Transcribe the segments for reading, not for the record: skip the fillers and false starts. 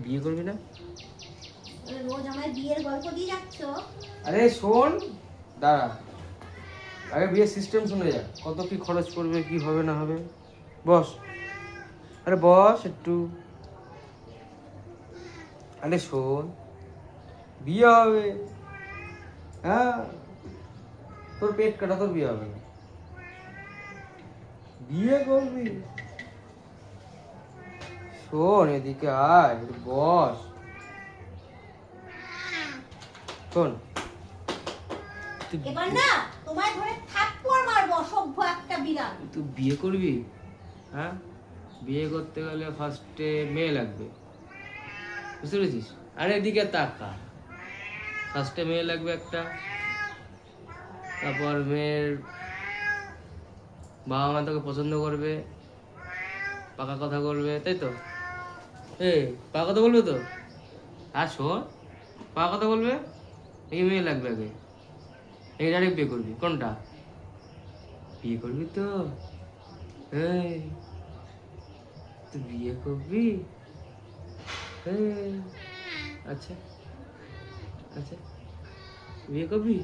বিয়ে করবি না? রোজ আমায় বিয়ের গল্প দিয়ে যাচ্ছ। আরে শোন, দাঁড়া, আগে বিয়ের সিস্টেম শুনে যা, কত কি খরচ পড়বে, কি হবে না হবে। বস, আরে বস একটু। আরে শোন, বিয়ে হবে, হ্যাঁ, তোর পেট কাটা, তোর বিয়ে হবে না। বিয়ে করবি? শোন এদিকে আয়, একটু বস। শোন, এবার না তোমায় ধরে থাপ্পড় মারবো, অসভ্য একটা বিড়াল। তুই বিয়ে করবি? হ্যাঁ, বিয়ে করতে গেলে ফার্স্টে মেয়ে লাগবে, বুঝতে পেরেছিস? আরে এদিকে তাকা, ফার্স্টে মেয়ে লাগবে একটা, তারপর মেয়ের বাবা মা তোকে পছন্দ করবে, পাকা কথা বলবে, তাই তো? পাকা কথা বলবে তো? আর শোন, পাকা কথা বলবে, এই মেয়ে লাগবে আগে, এই ডাইরেক্ট বিয়ে করবি কোনটা? বিয়ে করবি তো? এই, তুই বিয়ে করবি? এই, আচ্ছা আচ্ছা, বিয়ে করবি?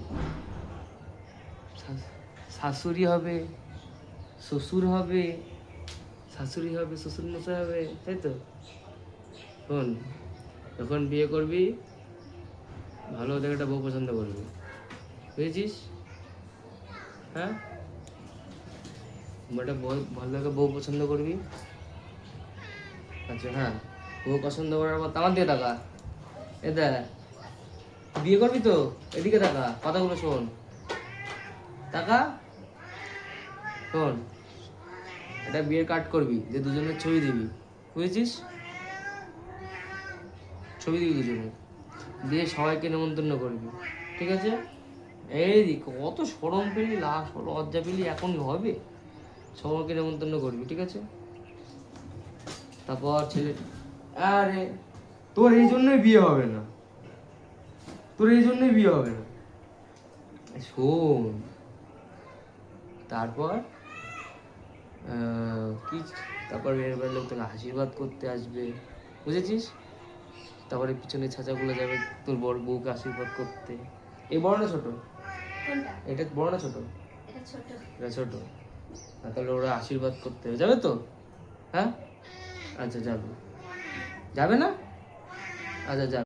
শাশুড়ি হবে, শ্বশুর হবে, শাশুড়ি হবে, শ্বশুর মশাই হবে, তাই তো? শোন, যখন বিয়ে করবি ভালো দেখে একটা বউ পছন্দ করবি, বুঝেছিস? হ্যাঁ, একটা ভালো দেখে বউ পছন্দ করবি। আচ্ছা হ্যাঁ, বউ পছন্দ করার পর আমার দিয়ে টাকা এ দেখ, বিয়ে করবি তো? এদিকে টাকা, কথাগুলো শোন, টাকা শোন, এটা বিয়ের কার্ড করবি, যে দুজনের ছবি দিবি, বুঝেছিস? ছবি দিবি দুজনে, দিয়ে সবাইকে নেমন্তন্ন করবি, ঠিক আছে? এই দিক কত সরম পেলি, লাশ লজ্জা পেলি, এখন হবে? সবাইকে নেমন্তন্ন করবি, ঠিক আছে? তারপর ছেলে, আরে তোর এই জন্যই বিয়ে হবে না, তোর এই জন্যই বিয়ে হবে না। শোন, তারপর কি, তারপর মেয়ের বাড়ির লোক তোকে আশীর্বাদ করতে আসবে, বুঝেছিস? তারপরে পিছনে ছাঁচাগুলো যাবে তোর বড় বউকে আশীর্বাদ করতে। এই বড় না ছোট? কোনটা? এটা বড় না ছোট? এটা ছোট। এটা ছোট। তাহলে ওরা আশীর্বাদ করতে যাবে তো? হ্যাঁ, আচ্ছা যাবে, যাবে না? আচ্ছা যাবে।